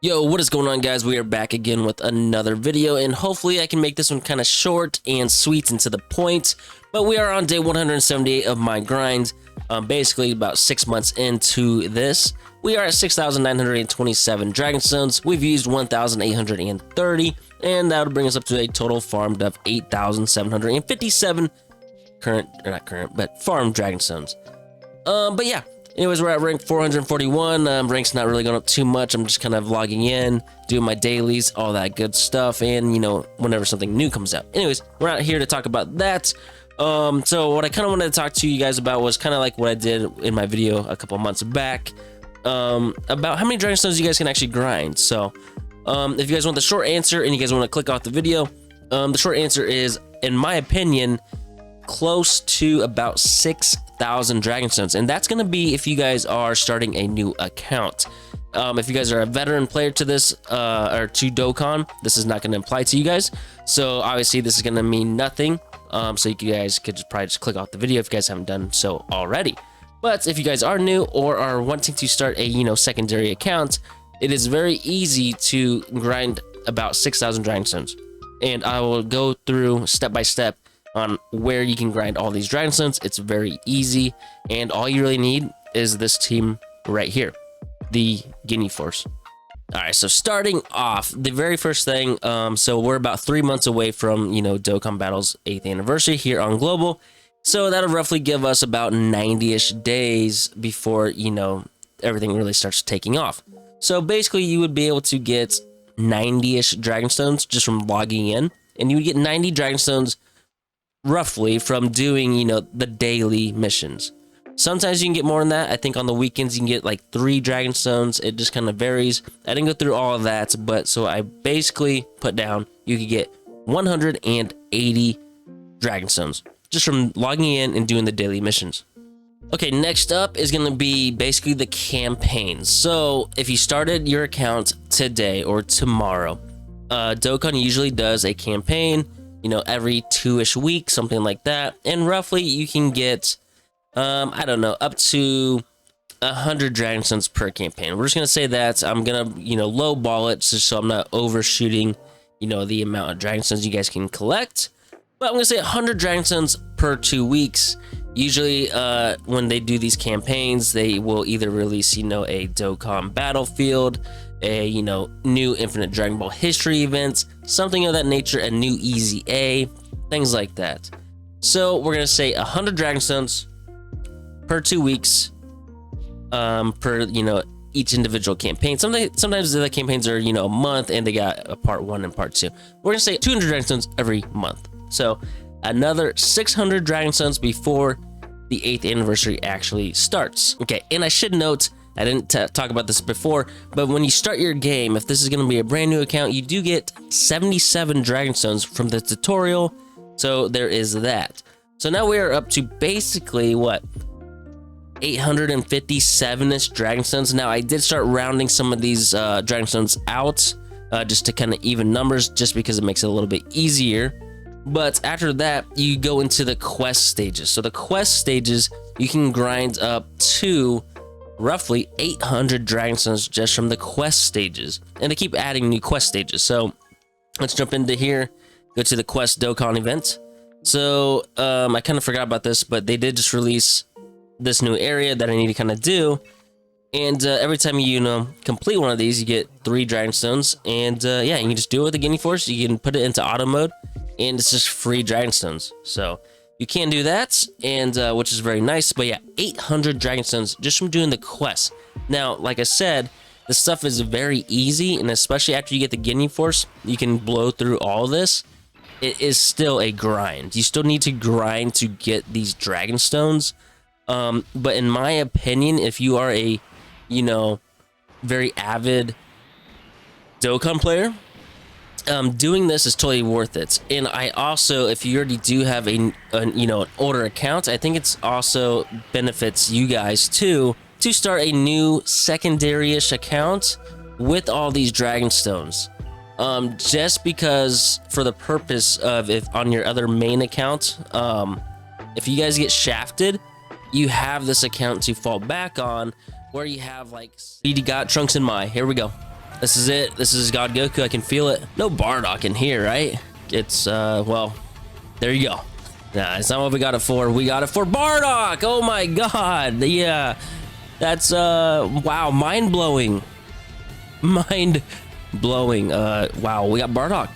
Yo, what is going on, guys? We are back again with another video, and hopefully I can make this one kind of short and sweet and to the point. But we are on day 178 of my grind, basically about 6 months into this. We are at 6,927 dragon stones. We've used 1,830, and that would bring us up to a total farmed of 8,757 farmed dragon stones. But yeah. Anyways, we're at rank 441. Rank's not really going up too much. I'm just kind of logging in, doing my dailies, all that good stuff, and, you know, whenever something new comes out. Anyways, we're out here to talk about that. So what I kind of wanted to talk to you guys about was kind of like what I did in my video a couple months back, about how many dragon stones you guys can actually grind. So, if you guys want the short answer and you guys want to click off the video, the short answer is, in my opinion, close to about 6,000 dragon stones, and that's going to be if you guys are starting a new account. If you guys are a veteran player to this or to Dokkan, this is not going to apply to you guys, so obviously this is going to mean nothing. So you guys could probably just click off the video if you guys haven't done so already. But if you guys are new or are wanting to start a secondary account, it is very easy to grind about 6,000 dragon stones, and I will go through step by step on where you can grind all these dragon stones. It's very easy, and all you really need is this team right here, the Guinea Force. All right, so starting off, the very first thing, so we're about 3 months away from, Dokkan Battle's 8th anniversary here on Global, so that'll roughly give us about 90-ish days before, everything really starts taking off. So basically, you would be able to get 90-ish dragon stones just from logging in, and you would get 90 dragon stones roughly from doing, the daily missions. Sometimes you can get more than that. I think on the weekends you can get like 3 dragon stones. It just kind of varies. I didn't go through all of that, but so I basically put down you could get 180 dragon stones just from logging in and doing the daily missions. Okay, next up is going to be basically the campaigns. So if you started your account today or tomorrow, Dokkan usually does a campaign, every 2-ish weeks, something like that. And roughly you can get, I don't know, up to 100 dragon stones per campaign. We're just going to say that. I'm going to, low ball it just so I'm not overshooting, the amount of dragon stones you guys can collect. But I'm going to say 100 dragon stones per 2 weeks. Usually, when they do these campaigns, they will either release, a Dokkan Battlefield, a new Infinite Dragon Ball history event, something of that nature, a new Easy A, things like that. So we're gonna say 100 dragon stones per 2 weeks, per each individual campaign. Sometimes the campaigns are a month and they got a part 1 and part 2. We're gonna say 200 dragon stones every month. So another 600 dragon stones before the 8th anniversary actually starts. Okay, and I should note, I didn't talk about this before, but when you start your game, if this is going to be a brand new account, you do get 77 dragon stones from the tutorial, so there is that. So now we are up to basically, what, 857-ish dragon stones. Now, I did start rounding some of these dragon stones out, just to kind of even numbers, just because it makes it a little bit easier. But after that, you go into the quest stages. So the quest stages, you can grind up to roughly 800 dragon stones just from the quest stages, and they keep adding new quest stages. So let's jump into here, go to the quest Dokkan event. So I kind of forgot about this, but they did just release this new area that I need to kind of do, and every time you complete one of these, you get 3 dragon stones, and yeah, you can just do it with the Guinea Force. You can put it into auto mode, and it's just free dragon stones. So you can do that, and which is very nice. But yeah, 800 dragon stones just from doing the quest. Now, like I said, the stuff is very easy, and especially after you get the Guinea Force, you can blow through all this. It is still a grind. You still need to grind to get these dragon stones. But in my opinion, if you are a, very avid Dokkan player, doing this is totally worth it. And I also, if you already do have an older account, I think it's also benefits you guys too to start a new secondary-ish account with all these dragon stones. Just because, for the purpose of, if on your other main account, if you guys get shafted, you have this account to fall back on, where you have like Speedy Got Trunks and Mai. Here we go. This is it. This is God Goku. I can feel it. No Bardock in here, right? It's, well, there you go. Nah, it's not what we got it for. We got it for Bardock. Oh my God. Yeah. That's, wow, mind-blowing. Mind-blowing. Wow, we got Bardock.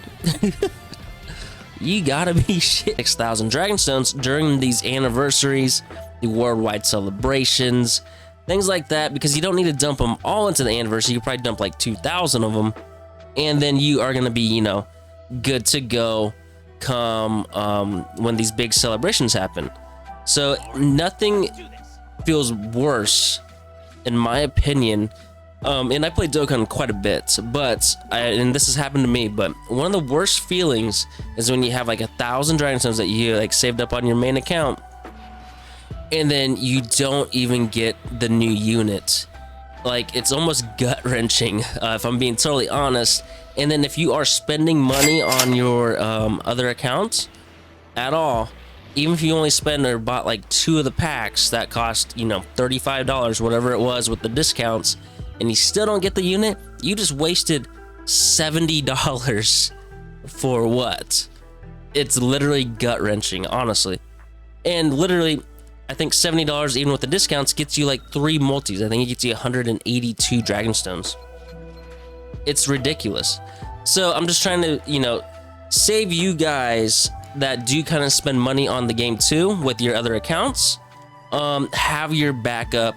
You gotta be shit. 6,000 Dragonstones during these anniversaries, the worldwide celebrations, things like that, because you don't need to dump them all into the anniversary. You probably dump like 2,000 of them, and then you are gonna be, you know, good to go come when these big celebrations happen. So nothing feels worse, in my opinion. And I played Dokkan quite a bit, but and this has happened to me, but one of the worst feelings is when you have like 1,000 Dragonstones that you like saved up on your main account, and then you don't even get the new unit. Like, it's almost gut-wrenching, if I'm being totally honest. And then if you are spending money on your other accounts at all, even if you only spend or bought like 2 of the packs that cost, you know, $35, whatever it was with the discounts, and you still don't get the unit, you just wasted $70 for what? It's literally gut-wrenching, honestly. And literally, I think $70, even with the discounts, gets you like 3 multis. I think it gets you 182 Dragonstones. It's ridiculous. So I'm just trying to, you know, save you guys that do kind of spend money on the game too with your other accounts. Have your backup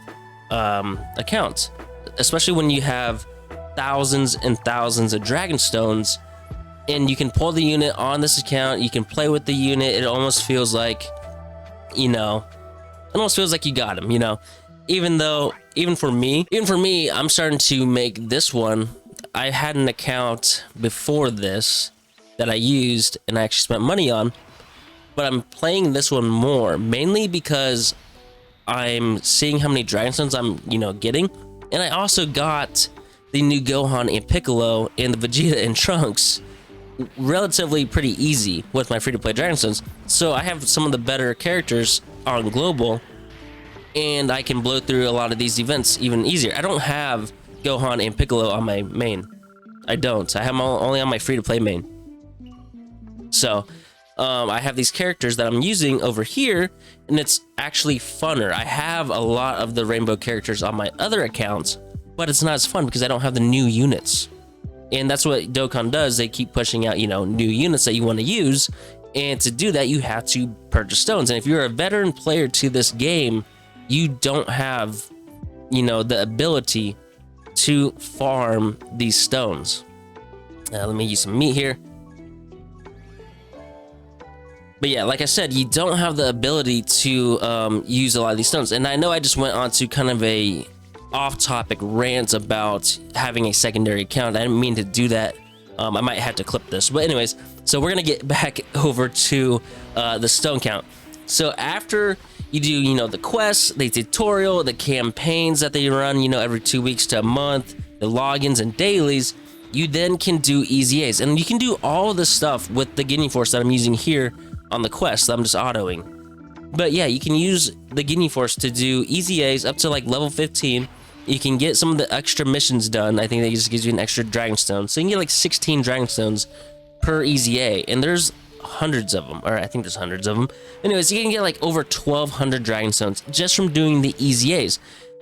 accounts, especially when you have thousands and thousands of Dragonstones, and you can pull the unit on this account. You can play with the unit. It almost feels like, you know, it almost feels like you got him, you know. Even for me, I'm starting to make this one. I had an account before this that I used and I actually spent money on, but I'm playing this one more, mainly because I'm seeing how many Dragonstones I'm, you know, getting. And I also got the new Gohan and Piccolo and the Vegeta and Trunks relatively pretty easy with my free-to-play Dragonstones. So I have some of the better characters on Global, and I can blow through a lot of these events even easier. I don't have Gohan and Piccolo on my main. I don't. I have them only on my free-to-play main. So I have these characters that I'm using over here, and it's actually funner. I have a lot of the rainbow characters on my other accounts, but it's not as fun because I don't have the new units. And that's what Dokkan does. They keep pushing out, you know, new units that you want to use, and to do that, you have to purchase stones. And if you're a veteran player to this game, you don't have, you know, the ability to farm these stones. Let me use some meat here. But yeah, like I said, you don't have the ability to use a lot of these stones. And I know I just went on to kind of a off-topic rant about having a secondary account. I didn't mean to do that. I might have to clip this. But anyways, so we're going to get back over to the stone count. So after you do, you know, the quests, the tutorial, the campaigns that they run, you know, every 2 weeks to a month, the logins and dailies, you then can do Easy A's. And you can do all of this stuff with the Guinea Force that I'm using here on the quest that I'm just autoing. But yeah, you can use the Guinea Force to do Easy A's up to like level 15. You can get some of the extra missions done. I think that just gives you an extra Dragonstone. So you can get like 16 Dragonstones per Easy A. And there's hundreds of them, or I think there's hundreds of them. Anyways, you can get like over 1,200 Dragonstones just from doing the Easy A's.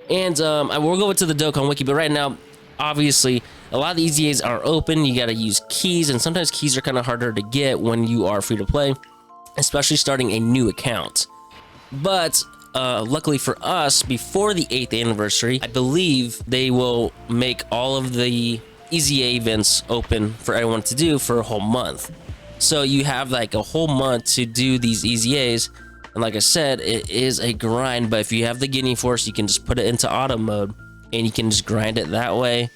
And we'll go to the Dokkan Wiki, but right now, obviously, a lot of the Easy A's are open. You got to use keys, and sometimes keys are kind of harder to get when you are free to play, especially starting a new account. But luckily for us, before the 8th anniversary, I believe they will make all of the Easy A events open for everyone to do for a whole month. So you have like a whole month to do these Easy A's. And like I said, it is a grind, but if you have the Guinea Force, you can just put it into auto mode and you can just grind it that way.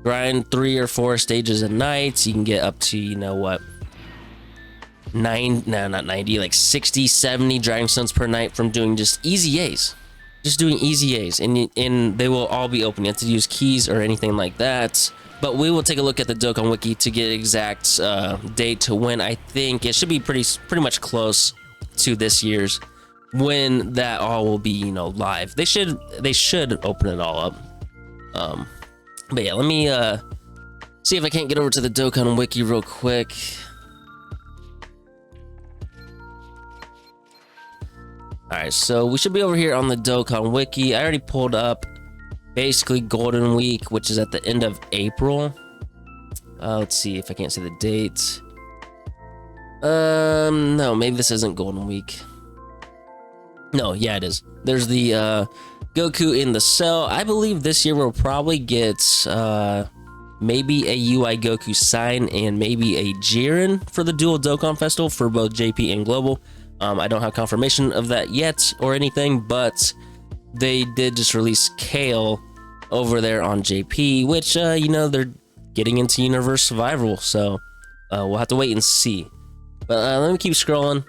Grind 3 or 4 stages a night. So you can get up to, you know what, like 60, 70 Dragonstones per night from doing just Easy A's. Just doing Easy A's, and they will all be open. You have to use keys or anything like that. But we will take a look at the Dokkan Wiki to get exact date to when. I think it should be pretty much close to this year's when that all will be, you know, live. They should open it all up. But yeah, let me See if I can't get over to the Dokkan wiki real quick. Alright, so we should be over here on the Dokkan wiki. I already pulled up basically Golden Week, which is at the end of April. Let's see if I can't see the date. No, maybe this isn't Golden Week. No, yeah, it is. There's the Goku in the cell. I believe this year we'll probably get maybe a UI Goku sign and maybe a Jiren for the Dual Dokkan Festival for both JP and Global. I don't have confirmation of that yet or anything, but they did just release Kale over there on JP, which, you know, they're getting into Universe Survival, so we'll have to wait and see. But let me keep scrolling.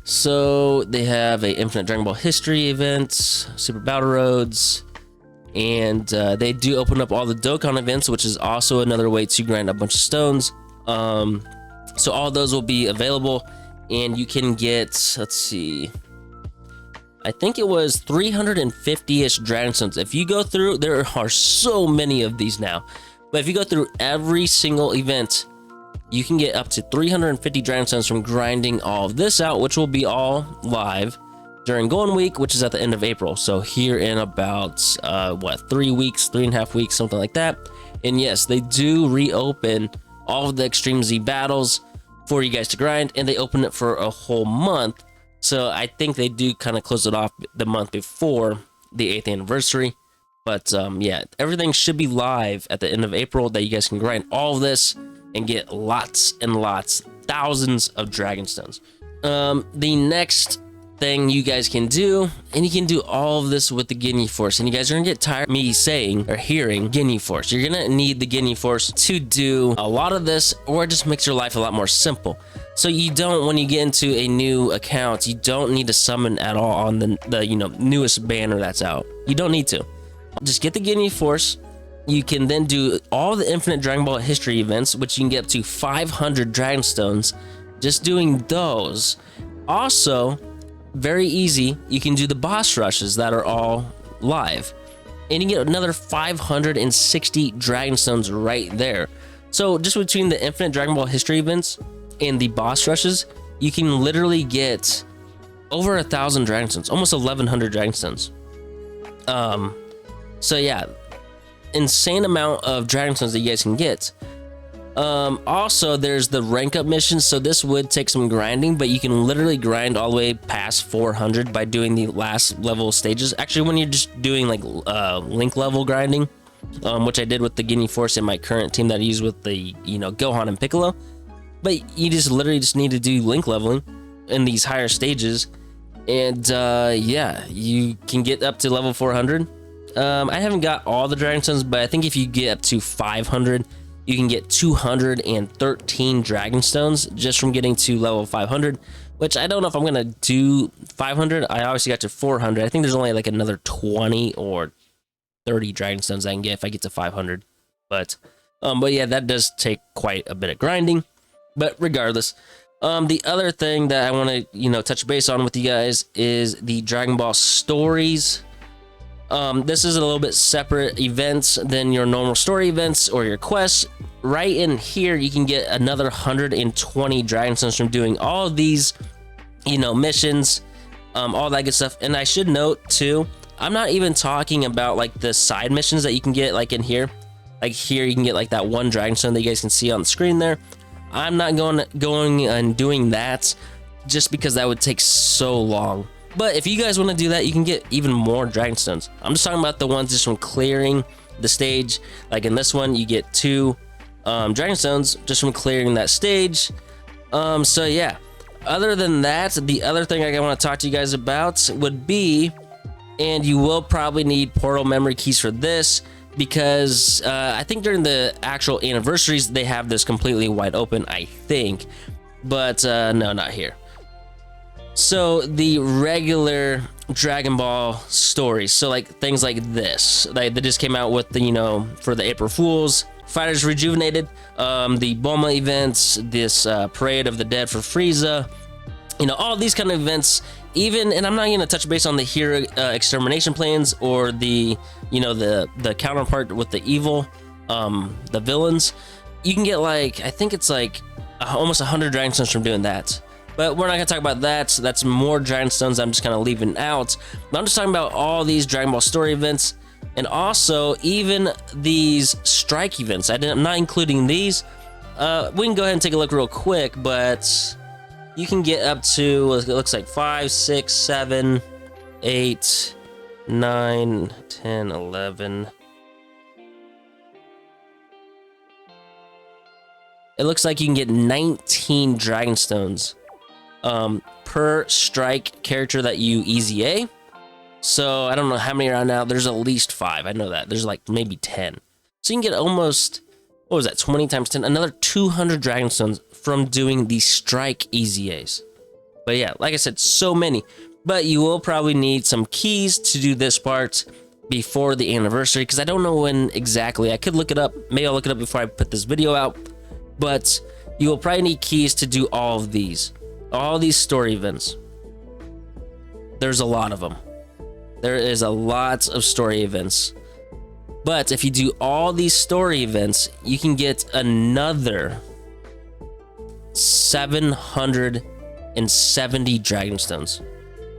So they have a Infinite Dragon Ball History event, Super Battle Roads, and they do open up all the Dokkan events, which is also another way to grind a bunch of stones. So all those will be available, and you can get, let's see, I think it was 350-ish Dragon Stones. If you go through, there are so many of these now, but if you go through every single event, you can get up to 350 Dragon Stones from grinding all of this out, which will be all live during Golden Week, which is at the end of April. So here in about, 3 weeks, 3.5 weeks, something like that. And yes, they do reopen all of the Extreme Z battles for you guys to grind, and they open it for a whole month. So I think they do kind of close it off the month before the 8th anniversary. But yeah, everything should be live at the end of April that you guys can grind all of this and get lots and lots, thousands of Dragon Stones. The next thing you guys can do, and you can do all of this with the Ginyu Force, and you guys are gonna get tired of me saying or hearing Ginyu Force. You're gonna need the Ginyu Force to do a lot of this, or it just makes your life a lot more simple. So you don't, when you get into a new account, you don't need to summon at all on the you know, newest banner that's out. You don't need to. Just get the Ginyu Force. You can then do all the Infinite Dragon Ball History events, which you can get up to 500 Dragon Stones just doing those. Also, very easy, you can do the boss rushes that are all live, and you get another 560 Dragon Stones right there. So just between the Infinite Dragon Ball History events and the boss rushes, you can literally get over 1,000 Dragon Stones, almost 1,100 Dragon Stones. So yeah, insane amount of Dragon Stones that you guys can get. Also, there's the rank up missions. So this would take some grinding, but you can literally grind all the way past 400 by doing the last level stages. Actually, when you're just doing like link level grinding, which I did with the Ginyu Force and my current team that I use with the, you know, Gohan and Piccolo. But you just literally just need to do link leveling in these higher stages, and yeah, you can get up to level 400. I haven't got all the Dragon Stones, but I think if you get up to 500, you can get 213 Dragon Stones just from getting to level 500, which I don't know if I'm going to do 500. I obviously got to 400. I think there's only like another 20 or 30 Dragon Stones I can get if I get to 500. But yeah, that does take quite a bit of grinding. But regardless, the other thing that I want to, you know, touch base on with you guys is the Dragon Ball stories. This is a little bit separate events than your normal story events or your quests. Right in here, you can get another 120 Dragon Stones from doing all of these, you know, missions, all that good stuff. And I should note too, I'm not even talking about like the side missions that you can get like in here. Like here, you can get like that one Dragon Stone that you guys can see on the screen there. I'm not going and doing that just because that would take so long. But if you guys want to do that, you can get even more Dragon Stones. I'm just talking about the ones just from clearing the stage. Like in this one, you get 2 Dragon Stones just from clearing that stage. So yeah, other than that, the other thing I want to talk to you guys about would be, and you will probably need portal memory keys for this, because I think during the actual anniversaries, they have this completely wide open, I think. But no, not here. So the regular Dragon Ball stories, so like things like this, like they just came out with the, you know, for the April Fools, Fighters Rejuvenated, the Bulma events, this Parade of the Dead for Frieza, you know, all these kind of events. Even, and I'm not going to touch base on the hero extermination plans or the, you know, the counterpart with the evil the villains, you can get like, I think it's like almost 100 dragon stones from doing that. But we're not gonna talk about that. So that's more dragon stones I'm just kind of leaving out. But I'm just talking about all these Dragon Ball story events, and also even these strike events. I'm not including these. We can go ahead and take a look real quick, but you can get up to, it looks like 5, 6, 7, 8, 9, 10, 11. It looks like you can get 19 dragon stones per strike character that you easy A. So I don't know how many are out now. There's at least 5. I know that. There's like maybe 10. So you can get almost, what was that, 20 times 10? Another 200 dragon stones from doing the strike easy A's. But yeah, like I said, so many. But you will probably need some keys to do this part before the anniversary, because I don't know when exactly. I could look it up. Maybe I'll look it up before I put this video out. But you will probably need keys to do all of these. All these story events. There's a lot of them. There is a lot of story events. But if you do all these story events, you can get another 770 dragon stones.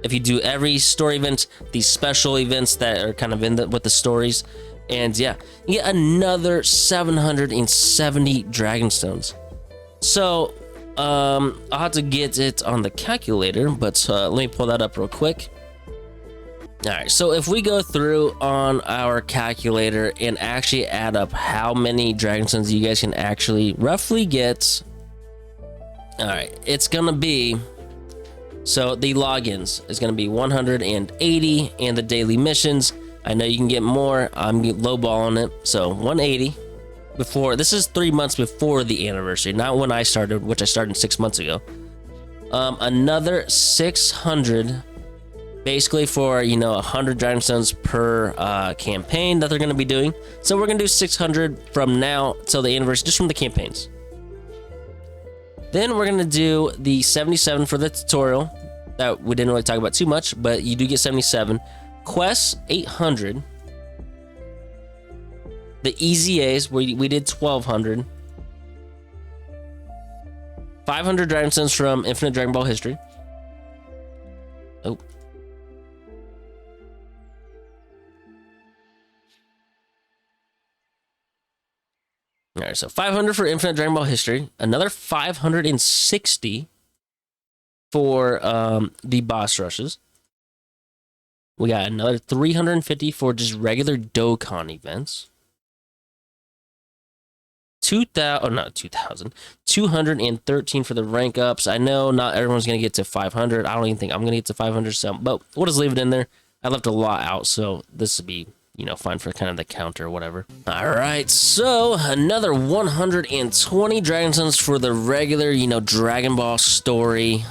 If you do every story event, these special events that are kind of with the stories, and yeah, you get another 770 dragon stones. So I'll have to get it on the calculator, but let me pull that up real quick. All right, so if we go through on our calculator and actually add up how many dragon stones you guys can actually roughly get, all right, it's gonna be, so the logins is gonna be 180, and the daily missions, I know you can get more, I'm lowballing it, so 180. Before, this is 3 months before the anniversary, not when I started, which I started 6 months ago. Another 600, basically for, 100 dragon stones per campaign that they're going to be doing. So we're going to do 600 from now till the anniversary, just from the campaigns. Then we're going to do the 77 for the tutorial that we didn't really talk about too much, but you do get 77. Quests, 800. The easy A's, we did 1200. 500 dragon stones from Infinite Dragon Ball History. Oh. All right, so 500 for Infinite Dragon Ball History. Another 560 for the boss rushes. We got another 350 for just regular Dokkan events. 213 for the rank ups. I know not everyone's gonna get to 500. I don't even think I'm gonna get to 500. So, but we'll just leave it in there. I left a lot out, so this would be, fine for kind of the counter or whatever. All right, so another 120 dragon stones for the regular, Dragon Ball story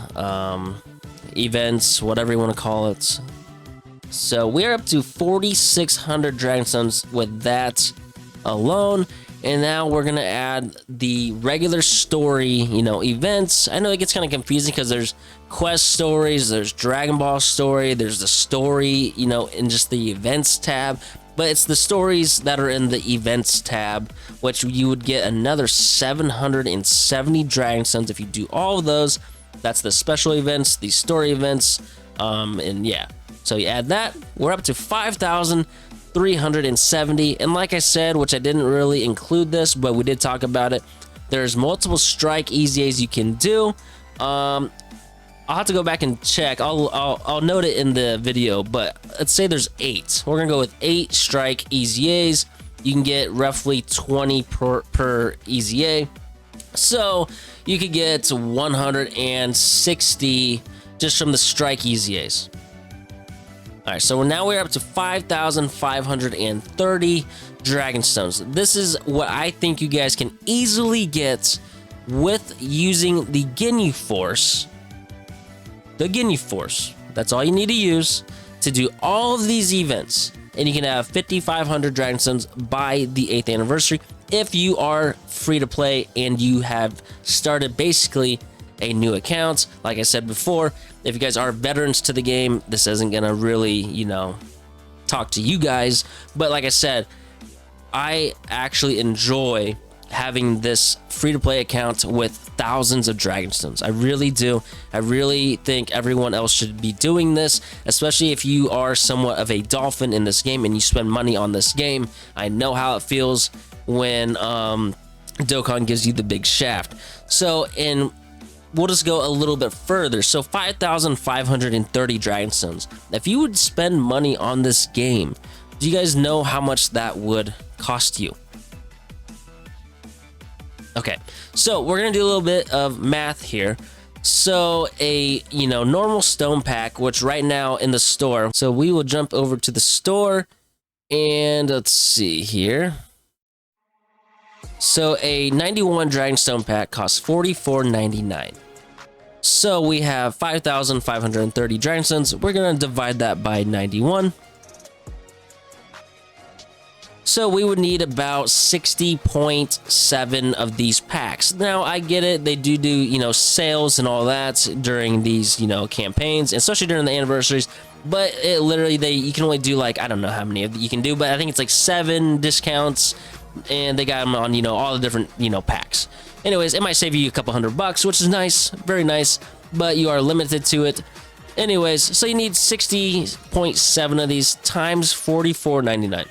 events, whatever you want to call it. So we're up to 4,600 dragon stones with that alone. And now we're going to add the regular story, events. I know it gets kind of confusing because there's quest stories, there's Dragon Ball story, there's the story, in just the events tab. But it's the stories that are in the events tab, which you would get another 770 dragon stones if you do all of those. That's the special events, the story events, and yeah. So you add that, we're up to 5,370, and like I said, which I didn't really include this, but we did talk about it, there's multiple strike easy A's you can do. I'll have to go back and check. I'll note it in the video, but let's say there's 8. We're gonna go with 8 strike easy A's. You can get roughly 20 per easy A, so you could get 160 just from the strike easy A's. All right, so now we're up to 5,530 dragon stones. This is what I think you guys can easily get with using the Ginyu Force. The Ginyu Force. That's all you need to use to do all of these events. And you can have 5,500 dragon stones by the 8th anniversary if you are free to play and you have started basically a new account. Like I said before, if you guys are veterans to the game, this isn't gonna really, talk to you guys. But like I said, I actually enjoy having this free-to-play account with thousands of Dragonstones. I really do. I really think everyone else should be doing this, especially if you are somewhat of a dolphin in this game and you spend money on this game. I know how it feels when Dokkan gives you the big shaft. So, and we'll just go a little bit further. So 5,530 Dragonstones. If you would spend money on this game, do you guys know how much that would cost you? Okay, so we're gonna do a little bit of math here. So a normal stone pack, which right now in the store, so we will jump over to the store and let's see here. So a 91 Dragonstone pack costs $44.99. So we have 5,530 Dragonstones. We're gonna divide that by 91. So we would need about 60.7 of these packs. Now I get it, they do sales and all that during these campaigns, especially during the anniversaries. But it literally you can only do like, I don't know how many of you can do, but I think it's like 7 discounts, and they got them on all the different packs. Anyways, it might save you a couple $100, which is nice, very nice, but you are limited to it. Anyways, so you need 60.7 of these times $44.99.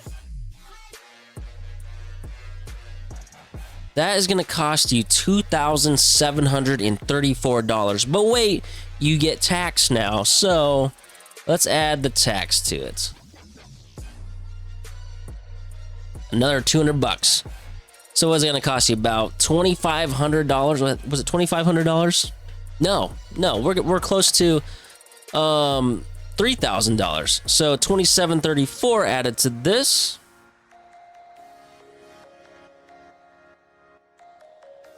That is going to cost you $2,734. But wait, you get tax now. So let's add the tax to it. Another $200. So what's it going to cost you? About $2,500. Was it $2,500? No, we're close to $3,000. So $2,734 added to this.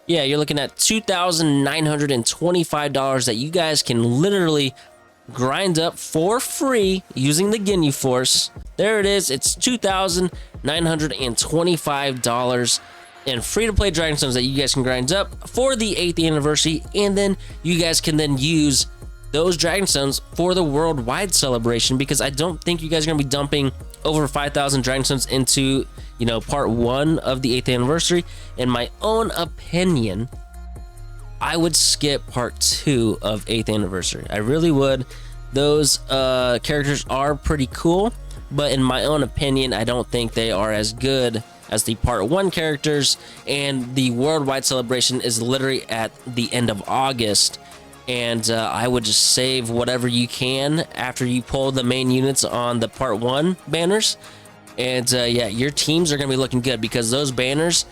Yeah, you're looking at $2,925 that you guys can literally grind up for free using the Ginyu Force. There it is. It's $2,925 in free-to-play Dragonstones that you guys can grind up for the 8th anniversary, and then you guys can then use those Dragonstones for the worldwide celebration, because I don't think you guys are going to be dumping over 5,000 Dragonstones into part 1 of the 8th anniversary. In my own opinion, I would skip part 2 of 8th anniversary. I really would. Those characters are pretty cool, but in my own opinion, I don't think they are as good as the part 1 characters, and the worldwide celebration is literally at the end of August. And I would just save whatever you can after you pull the main units on the part 1 banners. And yeah, your teams are going to be looking good, because those banners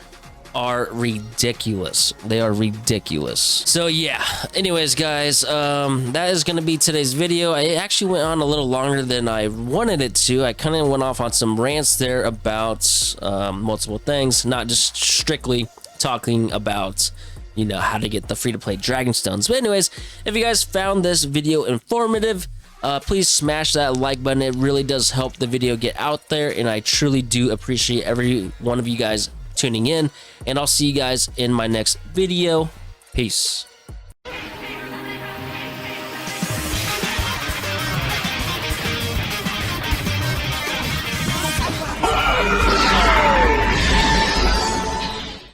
are ridiculous. They are ridiculous. So yeah, anyways guys, that is going to be today's video. I actually went on a little longer than I wanted it to. I kind of went off on some rants there about multiple things, not just strictly talking about how to get the free-to-play Dragonstones. But anyways, if you guys found this video informative, please smash that like button. It really does help the video get out there, and I truly do appreciate every one of you guys tuning in. And I'll see you guys in my next video. Peace.